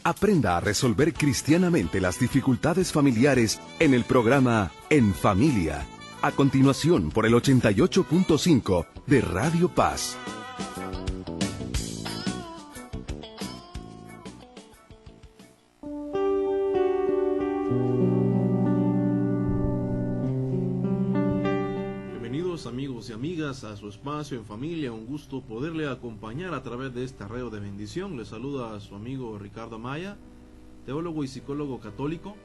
Aprenda a resolver cristianamente las dificultades familiares en el programa En Familia. A continuación, por el 88.5 de Radio Paz. Bienvenidos amigos y amigas a su espacio En Familia. Un gusto poderle acompañar a través de este arreo de bendición. Les saluda a su amigo Ricardo Amaya, teólogo y psicólogo católico.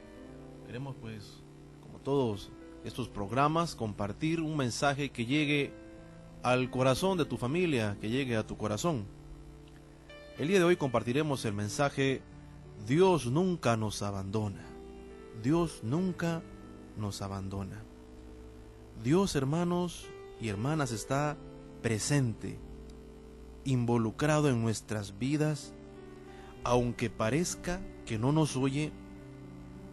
Queremos pues, como todos estos programas, compartir un mensaje que llegue al corazón de tu familia, que llegue a tu corazón. El día de hoy compartiremos el mensaje: Dios nunca nos abandona. Dios nunca nos abandona. Dios, hermanos y hermanas, está presente, involucrado en nuestras vidas, aunque parezca que no nos oye,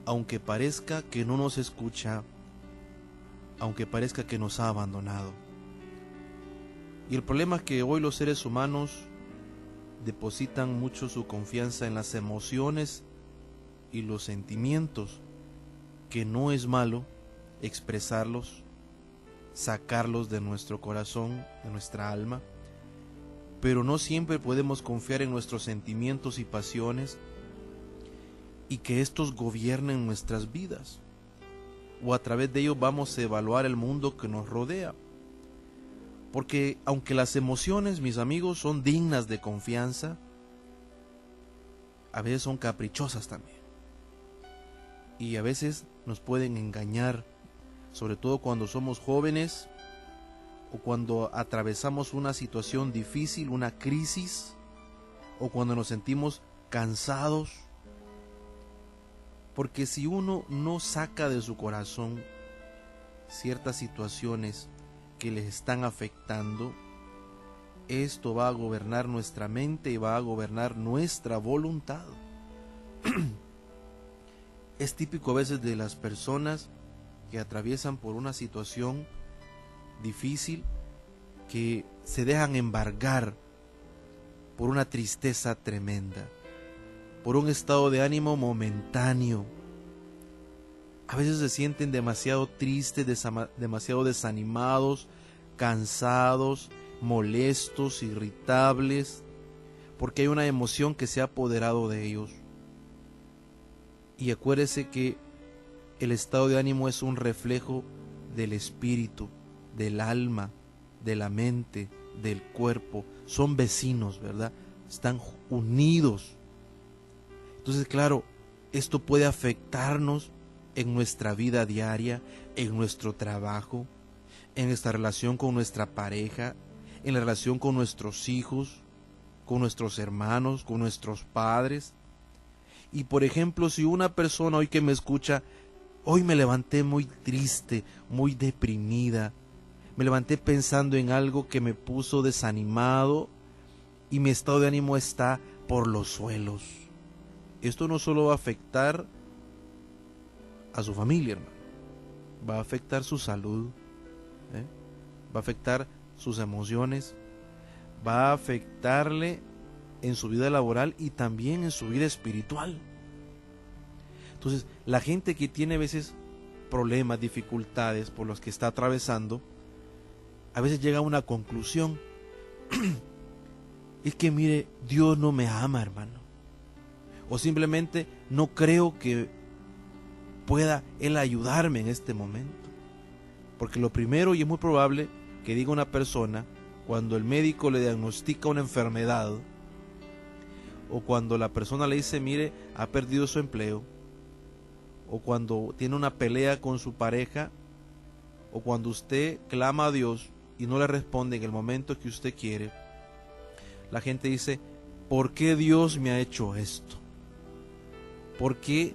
aunque parezca que no nos escucha, aunque parezca que nos ha abandonado. Y el problema es que hoy los seres humanos depositan mucho su confianza en las emociones y los sentimientos, que no es malo expresarlos, sacarlos de nuestro corazón, de nuestra alma, pero no siempre podemos confiar en nuestros sentimientos y pasiones y que estos gobiernen nuestras vidas, o a través de ellos vamos a evaluar el mundo que nos rodea. Porque aunque las emociones, mis amigos, son dignas de confianza, a veces son caprichosas también, y a veces nos pueden engañar, sobre todo cuando somos jóvenes o cuando atravesamos una situación difícil, una crisis, o cuando nos sentimos cansados. Porque si uno no saca de su corazón ciertas situaciones que les están afectando, esto va a gobernar nuestra mente y va a gobernar nuestra voluntad. Es típico a veces de las personas que atraviesan por una situación difícil, que se dejan embargar por una tristeza tremenda, por un estado de ánimo momentáneo. A veces se sienten demasiado tristes, demasiado desanimados, cansados, molestos, irritables, porque hay una emoción que se ha apoderado de ellos. Y acuérdese que el estado de ánimo es un reflejo del espíritu, del alma, de la mente, del cuerpo. Son vecinos, ¿verdad? Están unidos. Entonces, claro, esto puede afectarnos en nuestra vida diaria, en nuestro trabajo, en nuestra relación con nuestra pareja, en la relación con nuestros hijos, con nuestros hermanos, con nuestros padres. Y por ejemplo, si una persona hoy que me escucha, hoy me levanté muy triste, muy deprimida, me levanté pensando en algo que me puso desanimado y mi estado de ánimo está por los suelos. Esto no solo va a afectar a su familia, hermano, va a afectar su salud, va a afectar sus emociones, va a afectarle en su vida laboral y también en su vida espiritual. Entonces, la gente que tiene a veces problemas, dificultades por los que está atravesando, a veces llega a una conclusión: es que mire, Dios no me ama, hermano, o simplemente no creo que pueda Él ayudarme en este momento. Porque lo primero, y es muy probable que diga una persona cuando el médico le diagnostica una enfermedad, o cuando la persona le dice, mire, ha perdido su empleo, o cuando tiene una pelea con su pareja, o cuando usted clama a Dios y no le responde en el momento que usted quiere, la gente dice, ¿por qué Dios me ha hecho esto? ¿Por qué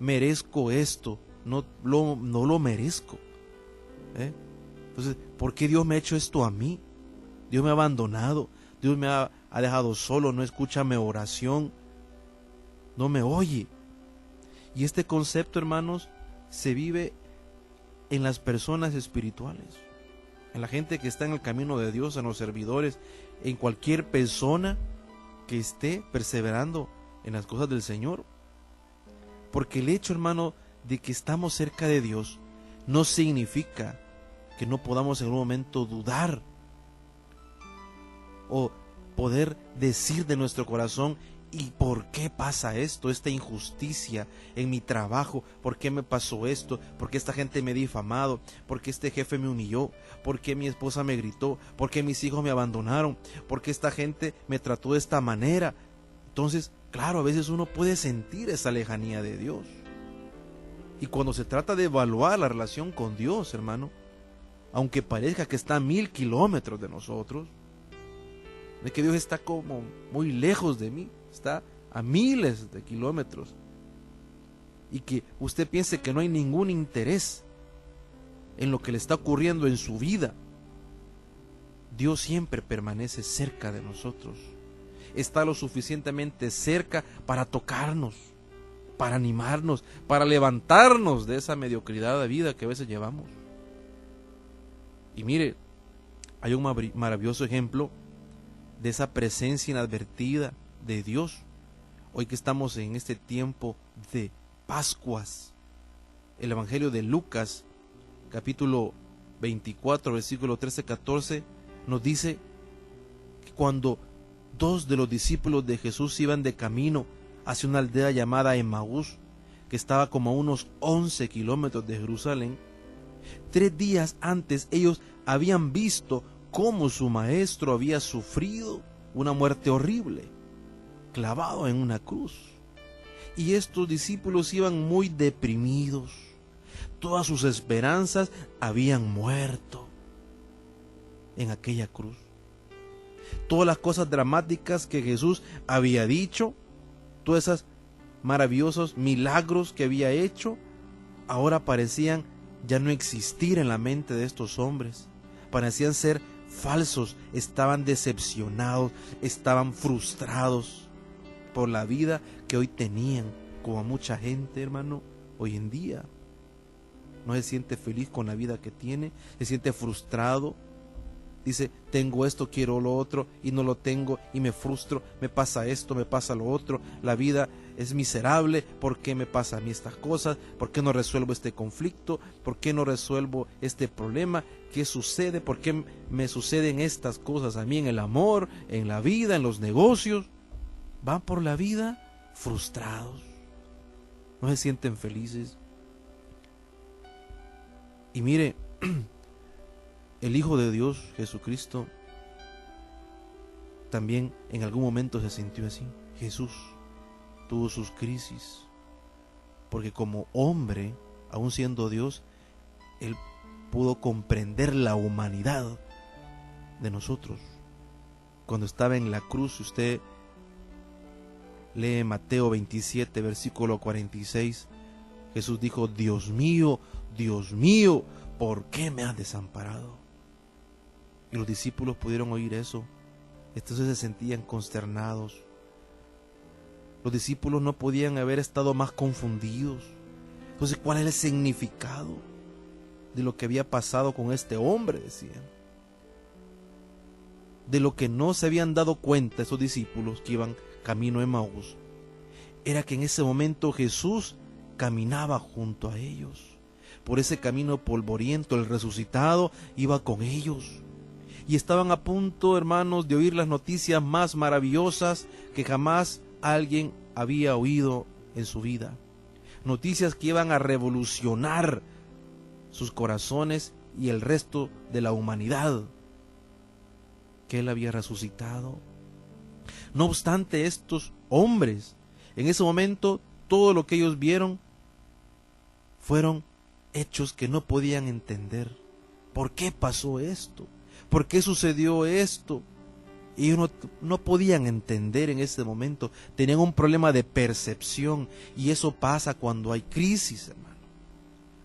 merezco esto? No lo merezco. Entonces, ¿por qué Dios me ha hecho esto a mí? Dios me ha abandonado, Dios me ha dejado solo, no escucha mi oración, no me oye. Y este concepto, hermanos, se vive en las personas espirituales, en la gente que está en el camino de Dios, en los servidores, en cualquier persona que esté perseverando en las cosas del Señor. Porque el hecho, hermano, de que estamos cerca de Dios no significa que no podamos en un momento dudar o poder decir de nuestro corazón: ¿y por qué pasa esto? Esta injusticia en mi trabajo, ¿por qué me pasó esto? ¿Por qué esta gente me ha difamado? ¿Por qué este jefe me humilló? ¿Por qué mi esposa me gritó? ¿Por qué mis hijos me abandonaron? ¿Por qué esta gente me trató de esta manera? Entonces, claro, a veces uno puede sentir esa lejanía de Dios. Y cuando se trata de evaluar la relación con Dios, hermano, aunque parezca que está a 1000 kilómetros de nosotros, de que Dios está como muy lejos de mí, está a miles de kilómetros, y que usted piense que no hay ningún interés en lo que le está ocurriendo en su vida, Dios siempre permanece cerca de nosotros. Está lo suficientemente cerca para tocarnos, para animarnos, para levantarnos de esa mediocridad de vida que a veces llevamos. Y mire, hay un maravilloso ejemplo de esa presencia inadvertida de Dios, hoy que estamos en este tiempo de Pascuas. El Evangelio de Lucas, capítulo 24, versículo 13-14, nos dice que cuando 2 de los discípulos de Jesús iban de camino hacia una aldea llamada Emaús, que estaba como a unos 11 kilómetros de Jerusalén, 3 días antes ellos habían visto cómo su maestro había sufrido una muerte horrible, clavado en una cruz. Y estos discípulos iban muy deprimidos. Todas sus esperanzas habían muerto en aquella cruz. Todas las cosas dramáticas que Jesús había dicho, todos esos maravillosos milagros que había hecho, ahora parecían ya no existir en la mente de estos hombres. Parecían ser falsos, estaban decepcionados, estaban frustrados por la vida que hoy tenían, como a mucha gente, hermano, hoy en día. No se siente feliz con la vida que tiene, se siente frustrado. Dice, tengo esto, quiero lo otro y no lo tengo y me frustro, me pasa esto, me pasa lo otro, la vida es miserable, ¿por qué me pasa a mí estas cosas? ¿Por qué no resuelvo este conflicto? ¿Por qué no resuelvo este problema? ¿Qué sucede? ¿Por qué me suceden estas cosas a mí en el amor, en la vida, en los negocios? Van por la vida frustrados, no se sienten felices. Y mire, el Hijo de Dios, Jesucristo, también en algún momento se sintió así. Jesús tuvo sus crisis, porque como hombre, aun siendo Dios, Él pudo comprender la humanidad de nosotros. Cuando estaba en la cruz, si usted lee Mateo 27, versículo 46, Jesús dijo, Dios mío, ¿por qué me has desamparado? Y los discípulos pudieron oír eso. Entonces se sentían consternados. Los discípulos no podían haber estado más confundidos. Entonces, ¿cuál es el significado de lo que había pasado con este hombre? Decían. De lo que no se habían dado cuenta esos discípulos que iban camino a Emaús, era que en ese momento Jesús caminaba junto a ellos. Por ese camino polvoriento, el resucitado iba con ellos. Y estaban a punto, hermanos, de oír las noticias más maravillosas que jamás alguien había oído en su vida. Noticias que iban a revolucionar sus corazones y el resto de la humanidad. Que Él había resucitado. No obstante, estos hombres, en ese momento, todo lo que ellos vieron fueron hechos que no podían entender. ¿Por qué pasó esto? ¿Por qué sucedió esto? Y ellos no podían entender en ese momento. Tenían un problema de percepción. Y eso pasa cuando hay crisis, hermano.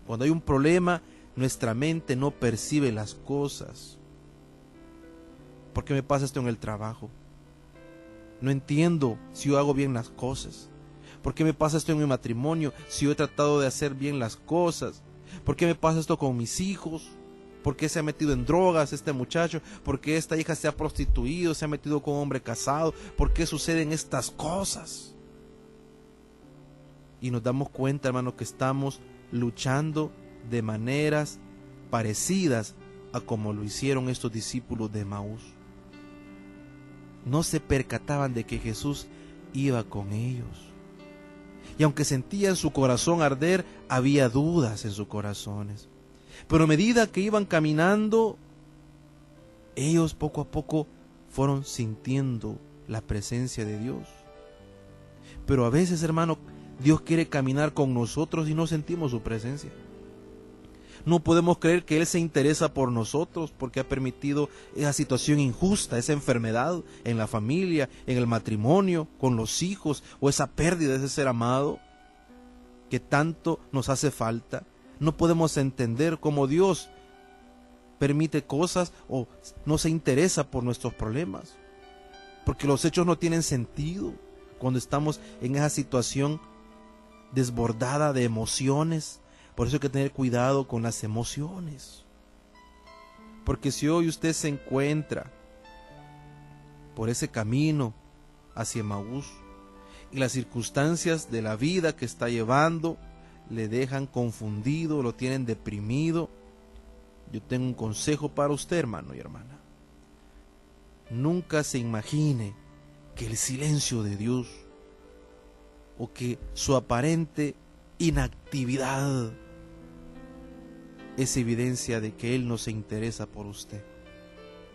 Cuando hay un problema, nuestra mente no percibe las cosas. ¿Por qué me pasa esto en el trabajo? No entiendo si yo hago bien las cosas. ¿Por qué me pasa esto en mi matrimonio si yo he tratado de hacer bien las cosas? ¿Por qué me pasa esto con mis hijos? ¿Por qué se ha metido en drogas este muchacho? ¿Por qué esta hija se ha prostituido, se ha metido con un hombre casado? ¿Por qué suceden estas cosas? y nos damos cuenta, hermano, que estamos luchando de maneras parecidas a como lo hicieron estos discípulos de Emaús. No se percataban de que Jesús iba con ellos. Y aunque sentían su corazón arder, había dudas en sus corazones. Pero a medida que iban caminando, ellos poco a poco fueron sintiendo la presencia de Dios. Pero a veces, hermano, Dios quiere caminar con nosotros y no sentimos su presencia. No podemos creer que Él se interesa por nosotros porque ha permitido esa situación injusta, esa enfermedad en la familia, en el matrimonio, con los hijos, o esa pérdida de ese ser amado que tanto nos hace falta. No podemos entender cómo Dios permite cosas o no se interesa por nuestros problemas, porque los hechos no tienen sentido cuando estamos en esa situación desbordada de emociones. Por eso hay que tener cuidado con las emociones. Porque si hoy usted se encuentra por ese camino hacia Emaús y las circunstancias de la vida que está llevando le dejan confundido, lo tienen deprimido, yo tengo un consejo para usted, hermano y hermana. Nunca se imagine que el silencio de Dios o que su aparente inactividad es evidencia de que Él no se interesa por usted.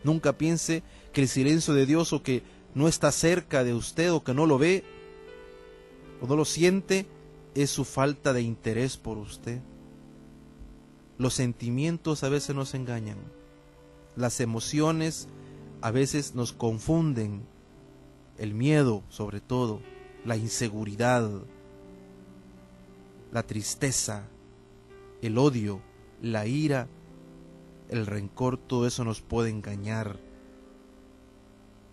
Nunca piense que el silencio de Dios o que no está cerca de usted o que no lo ve o no lo siente es su falta de interés por usted. Los sentimientos a veces nos engañan. Las emociones a veces nos confunden. El miedo, sobre todo, la inseguridad, la tristeza, el odio, la ira, el rencor, todo eso nos puede engañar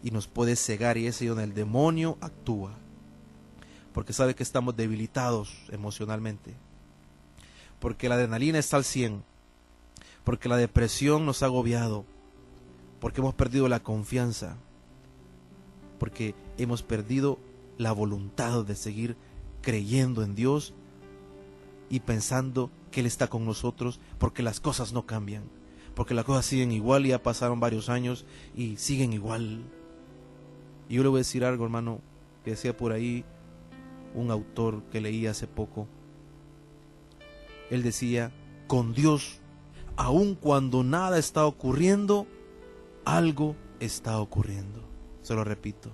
y nos puede cegar, y es ahí donde el demonio actúa, porque sabe que estamos debilitados emocionalmente, porque la adrenalina está al 100, porque la depresión nos ha agobiado, porque hemos perdido la confianza, porque hemos perdido la voluntad de seguir creyendo en Dios y pensando que Él está con nosotros, porque las cosas no cambian, porque las cosas siguen igual y ya pasaron varios años y siguen igual. Y yo le voy a decir algo, hermano, que decía por ahí un autor que leí hace poco. Él decía: con Dios, aun cuando nada está ocurriendo, algo está ocurriendo. Se lo repito: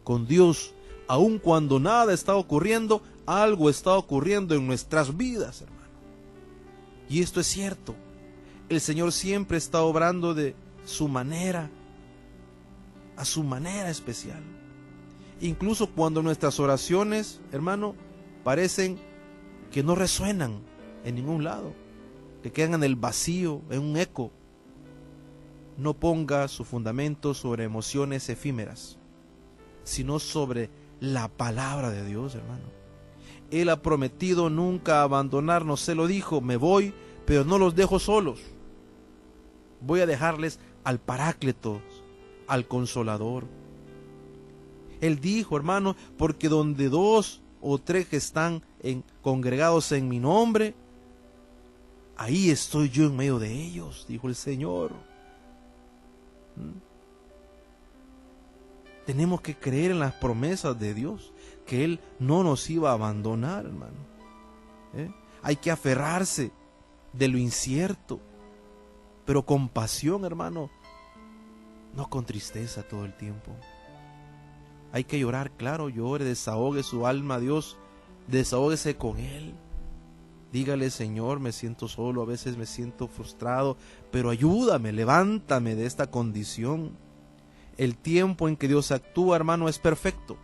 con Dios, aun cuando nada está ocurriendo, algo está ocurriendo en nuestras vidas, hermano. Y esto es cierto. El Señor siempre está obrando de su manera, a su manera especial. Incluso cuando nuestras oraciones, hermano, parecen que no resuenan en ningún lado, que quedan en el vacío, en un eco. No ponga su fundamento sobre emociones efímeras, sino sobre la palabra de Dios, hermano. Él ha prometido nunca abandonarnos. Se lo dijo: me voy, pero no los dejo solos. Voy a dejarles al Paráclito, al Consolador. Él dijo, hermano, porque donde 2 o 3 están congregados en mi nombre, ahí estoy yo en medio de ellos, dijo el Señor. Tenemos que creer en las promesas de Dios, que Él no nos iba a abandonar, hermano. Hay que aferrarse de lo incierto, pero con pasión, hermano, no con tristeza todo el tiempo. Hay que llorar, claro, llore, desahogue su alma a Dios, desahóguese con Él. Dígale: Señor, me siento solo, a veces me siento frustrado, pero ayúdame, levántame de esta condición. El tiempo en que Dios actúa, hermano, es perfecto.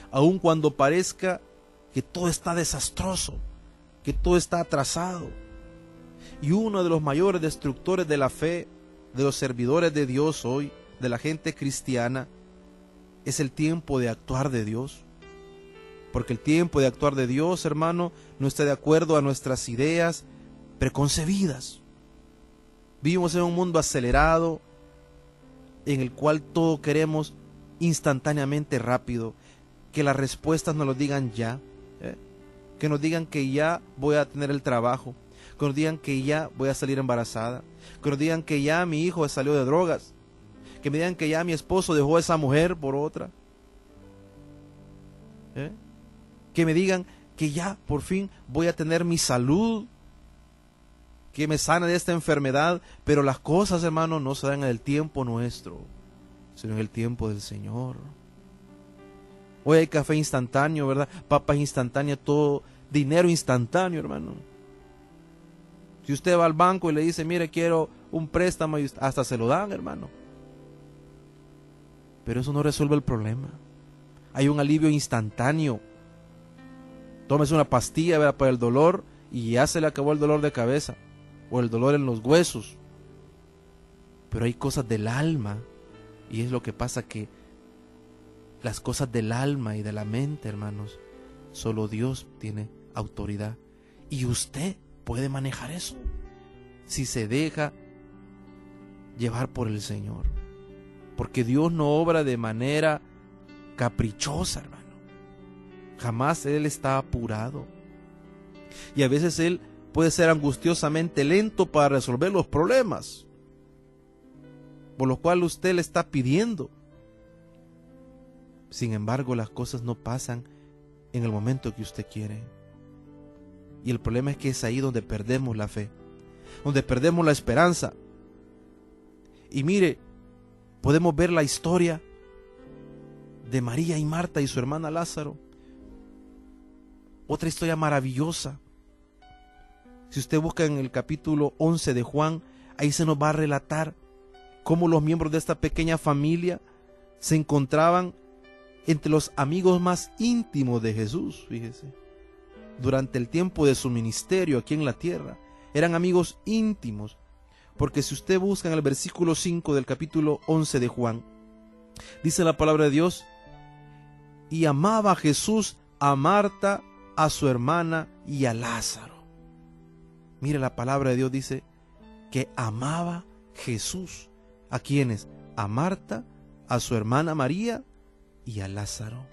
Aun cuando parezca que todo está desastroso, que todo está atrasado. Y uno de los mayores destructores de la fe, de los servidores de Dios hoy, de la gente cristiana, es el tiempo de actuar de Dios. Porque el tiempo de actuar de Dios, hermano, no está de acuerdo a nuestras ideas preconcebidas. Vivimos en un mundo acelerado, en el cual todo queremos instantáneamente rápido, que las respuestas nos lo digan ya, Que nos digan que ya voy a tener el trabajo, que nos digan que ya voy a salir embarazada, que nos digan que ya mi hijo salió de drogas, que me digan que ya mi esposo dejó a esa mujer por otra, que me digan que ya por fin voy a tener mi salud, que me sane de esta enfermedad. Pero las cosas, hermano, no se dan en el tiempo nuestro, sino en el tiempo del Señor. Hoy hay café instantáneo, ¿verdad? Papas instantáneas, todo, dinero instantáneo, hermano. Si usted va al banco y le dice, mire, quiero un préstamo, y hasta se lo dan, hermano. Pero eso no resuelve el problema. Hay un alivio instantáneo. Tómese una pastilla, ¿verdad?, para el dolor, y ya se le acabó el dolor de cabeza o el dolor en los huesos. Pero hay cosas del alma, y es lo que pasa, que las cosas del alma y de la mente, hermanos, solo Dios tiene autoridad, y usted puede manejar eso si se deja llevar por el Señor, porque Dios no obra de manera caprichosa, hermano. Jamás Él está apurado, y a veces Él puede ser angustiosamente lento para resolver los problemas por los cuales usted le está pidiendo. Sin embargo, las cosas no pasan en el momento que usted quiere, y el problema es que es ahí donde perdemos la fe, donde perdemos la esperanza. Y mire, podemos ver la historia de María y Marta y su hermana Lázaro. Otra historia maravillosa. Si usted busca en el capítulo 11 de Juan, ahí se nos va a relatar cómo los miembros de esta pequeña familia se encontraban entre los amigos más íntimos de Jesús, fíjese. Durante el tiempo de su ministerio aquí en la tierra, eran amigos íntimos, porque si usted busca en el versículo 5 del capítulo 11 de Juan, dice la palabra de Dios: y amaba a Jesús a Marta, a su hermana y a Lázaro. Mire, la palabra de Dios dice que amaba Jesús. ¿A quiénes? A Marta, a su hermana María y a Lázaro.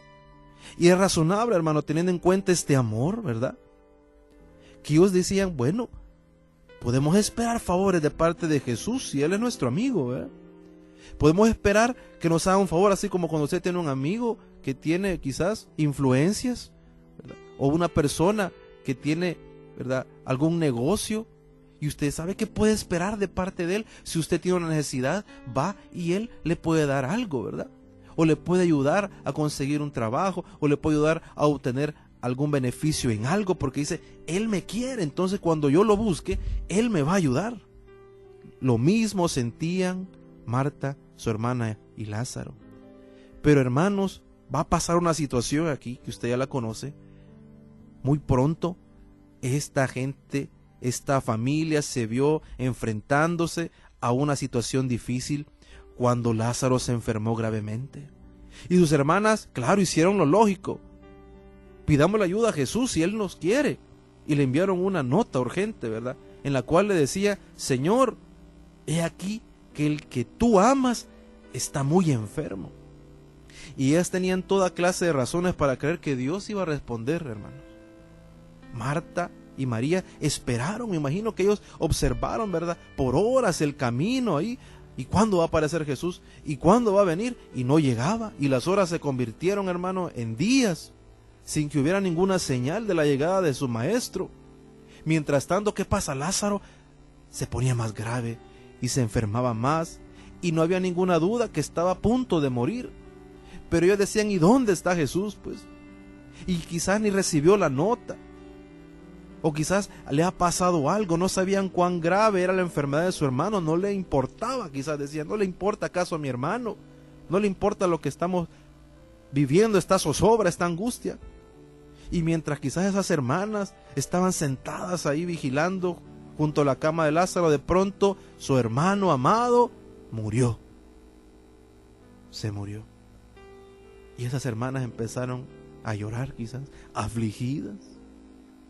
Y es razonable, hermano, teniendo en cuenta este amor, ¿verdad? Que ellos decían, bueno, podemos esperar favores de parte de Jesús si Él es nuestro amigo, ¿verdad? Podemos esperar que nos haga un favor, así como cuando usted tiene un amigo que tiene quizás influencias, ¿verdad? O una persona que tiene, ¿verdad?, algún negocio, y usted sabe que puede esperar de parte de Él. Si usted tiene una necesidad, va y Él le puede dar algo, ¿verdad? O le puede ayudar a conseguir un trabajo, o le puede ayudar a obtener algún beneficio en algo, porque dice, Él me quiere, entonces cuando yo lo busque, Él me va a ayudar. Lo mismo sentían Marta, su hermana, y Lázaro. Pero, hermanos, va a pasar una situación aquí, que usted ya la conoce. Muy pronto, esta gente, esta familia se vio enfrentándose a una situación difícil cuando Lázaro se enfermó gravemente. Y sus hermanas, claro, hicieron lo lógico. Pidamos la ayuda a Jesús si Él nos quiere. Y le enviaron una nota urgente, ¿verdad?, en la cual le decía, Señor, he aquí que el que tú amas está muy enfermo. Y ellas tenían toda clase de razones para creer que Dios iba a responder, hermanos. Marta y María esperaron, me imagino que ellos observaron, ¿verdad?, por horas el camino ahí. ¿Y cuándo va a aparecer Jesús? ¿Y cuándo va a venir? Y no llegaba. Y las horas se convirtieron, hermano, en días, sin que hubiera ninguna señal de la llegada de su maestro. Mientras tanto, ¿qué pasa? Lázaro se ponía más grave y se enfermaba más, y no había ninguna duda que estaba a punto de morir. Pero ellos decían, ¿y dónde está Jesús? Pues, y quizás ni recibió la nota, o quizás le ha pasado algo, no sabían cuán grave era la enfermedad de su hermano, no le importaba, quizás decían, ¿no le importa acaso a mi hermano? ¿No le importa lo que estamos viviendo, esta zozobra, esta angustia? Y mientras quizás esas hermanas estaban sentadas ahí vigilando junto a la cama de Lázaro, de pronto su hermano amado murió. Se murió. Y esas hermanas empezaron a llorar, quizás afligidas.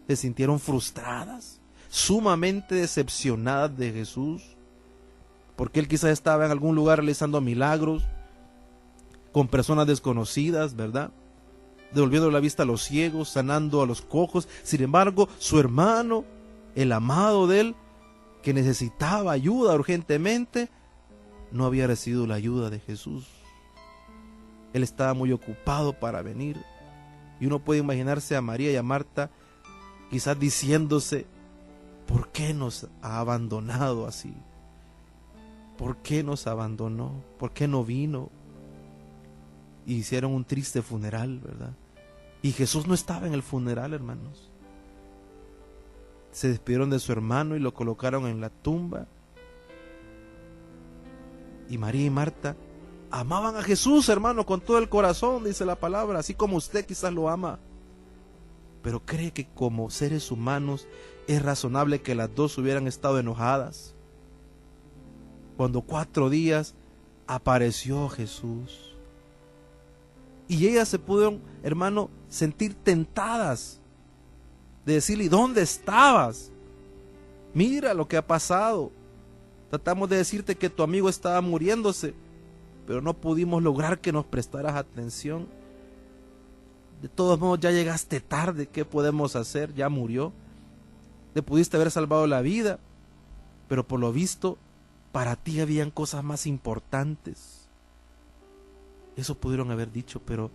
Se sintieron frustradas, sumamente decepcionadas de Jesús, porque Él quizás estaba en algún lugar realizando milagros con personas desconocidas, ¿verdad? devolviendo la vista a los ciegos, sanando a los cojos. Sin embargo, su hermano, el amado de él, que necesitaba ayuda urgentemente, no había recibido la ayuda de Jesús. Él estaba muy ocupado para venir. Y uno puede imaginarse a María y a Marta quizás diciéndose: ¿por qué nos ha abandonado así? ¿Por qué nos abandonó? ¿Por qué no vino? Y hicieron un triste funeral, ¿verdad? Y Jesús no estaba en el funeral, hermanos. Se despidieron de su hermano y lo colocaron en la tumba. Y María y Marta amaban a Jesús, hermano, con todo el corazón, dice la palabra, así como usted quizás lo ama. Pero cree que como seres humanos es razonable que las dos hubieran estado enojadas cuando 4 días apareció Jesús. Y ellas se pudieron, hermano, sentir tentadas de decirle: ¿dónde estabas? Mira lo que ha pasado. Tratamos de decirte que tu amigo estaba muriéndose, pero no pudimos lograr que nos prestaras atención. De todos modos, ya llegaste tarde. ¿Qué podemos hacer? Ya murió. Le pudiste haber salvado la vida, pero por lo visto para ti habían cosas más importantes. Eso pudieron haber dicho, pero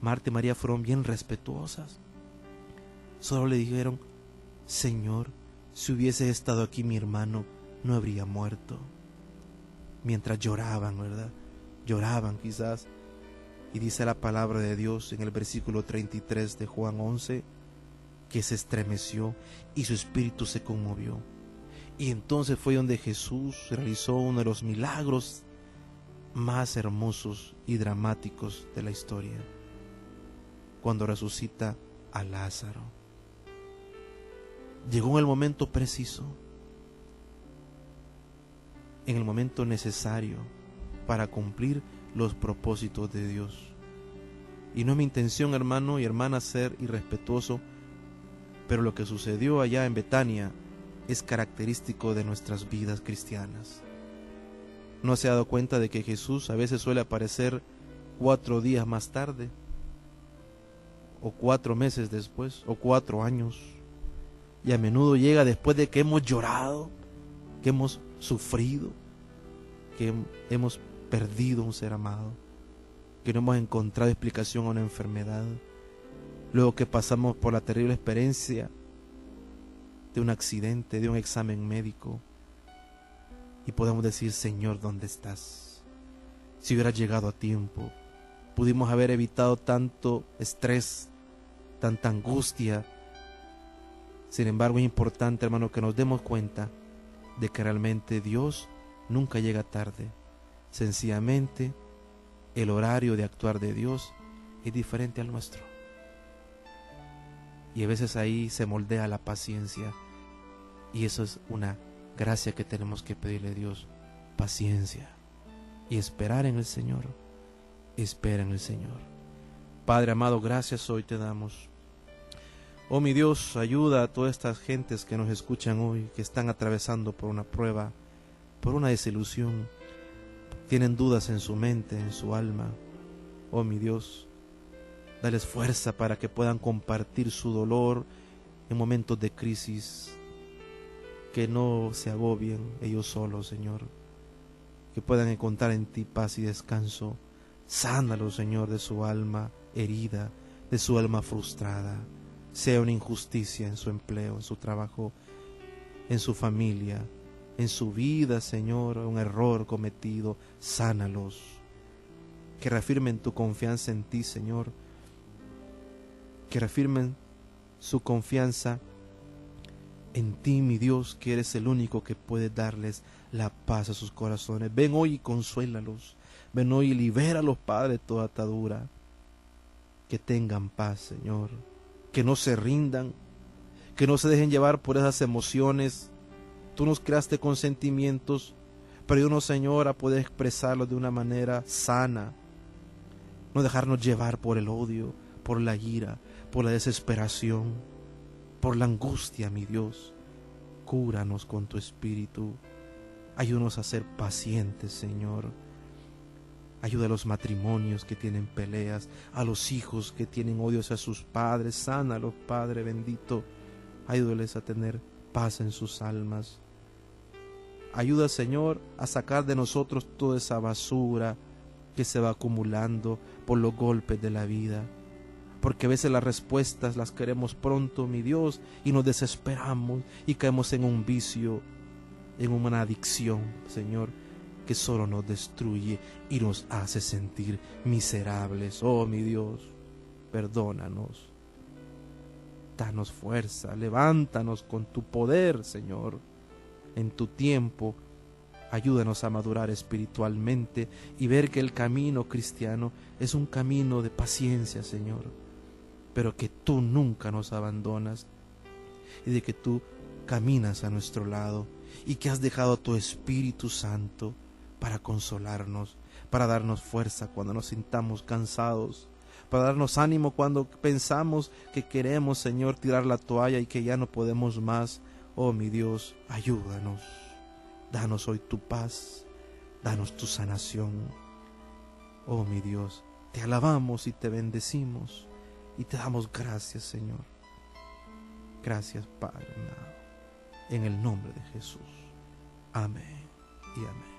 Marta y María fueron bien respetuosas. Solo le dijeron: Señor, si hubiese estado aquí mi hermano, no habría muerto. Mientras lloraban, ¿verdad? Lloraban quizás. Y dice la palabra de Dios en el versículo 33 de Juan 11, que se estremeció y su espíritu se conmovió. Y entonces fue donde Jesús realizó uno de los milagros más hermosos y dramáticos de la historia, cuando resucita a Lázaro. Llegó en el momento preciso, en el momento necesario para cumplir los propósitos de Dios. Y no es mi intención, hermano y hermana, ser irrespetuoso, pero lo que sucedió allá en Betania es característico de nuestras vidas cristianas. ¿No se ha dado cuenta de que Jesús a veces suele aparecer 4 días más tarde? O 4 meses después, o 4 años. Y a menudo llega después de que hemos llorado, que hemos sufrido, que hemos perdido un ser amado, que no hemos encontrado explicación a una enfermedad, luego que pasamos por la terrible experiencia de un accidente, de un examen médico, y podemos decir: Señor, ¿dónde estás? Si hubieras llegado a tiempo, pudimos haber evitado tanto estrés, tanta angustia. Sin embargo, es importante, hermano, que nos demos cuenta de que realmente Dios nunca llega tarde. Sencillamente, el horario de actuar de Dios es diferente al nuestro. Y a veces ahí se moldea la paciencia. Y eso es una gracia que tenemos que pedirle a Dios: paciencia y esperar en el Señor. Espera en el Señor. Padre amado, gracias hoy te damos. Oh mi Dios, ayuda a todas estas gentes que nos escuchan hoy, que están atravesando por una prueba, por una desilusión, tienen dudas en su mente, en su alma. Oh mi Dios, dales fuerza para que puedan compartir su dolor en momentos de crisis, que no se agobien ellos solos, Señor, que puedan encontrar en ti paz y descanso. Sánalos, Señor, de su alma herida, de su alma frustrada. Sea una injusticia en su empleo, en su trabajo, en su familia, en su vida, Señor, un error cometido. Sánalos, que reafirmen tu confianza en ti, Señor, que reafirmen su confianza en ti, mi Dios, que eres el único que puede darles la paz a sus corazones. Ven hoy y consuélalos. Ven hoy y libéralos, Padre, de toda atadura. Que tengan paz, Señor. Que no se rindan, que no se dejen llevar por esas emociones. Tú nos creaste con sentimientos, pero ayúdanos, Señor, a poder expresarlos de una manera sana. No dejarnos llevar por el odio, por la ira, por la desesperación, por la angustia, mi Dios. Cúranos con tu espíritu. Ayúdanos a ser pacientes, Señor. Ayuda a los matrimonios que tienen peleas, a los hijos que tienen odios a sus padres. Sánalos, Padre bendito. Ayúdales a tener paz en sus almas. Ayuda, Señor, a sacar de nosotros toda esa basura que se va acumulando por los golpes de la vida. Porque a veces las respuestas las queremos pronto, mi Dios, y nos desesperamos y caemos en un vicio, en una adicción, Señor, que solo nos destruye y nos hace sentir miserables. Oh, mi Dios, perdónanos. Danos fuerza, levántanos con tu poder, Señor. En tu tiempo, ayúdanos a madurar espiritualmente y ver que el camino cristiano es un camino de paciencia, Señor, pero que tú nunca nos abandonas y de que tú caminas a nuestro lado y que has dejado a tu Espíritu Santo para consolarnos, para darnos fuerza cuando nos sintamos cansados, para darnos ánimo cuando pensamos que queremos, Señor, tirar la toalla y que ya no podemos más. Oh, mi Dios, ayúdanos. Danos hoy tu paz, danos tu sanación. Oh, mi Dios, te alabamos y te bendecimos y te damos gracias, Señor. Gracias, Padre amado. En el nombre de Jesús. Amén y amén.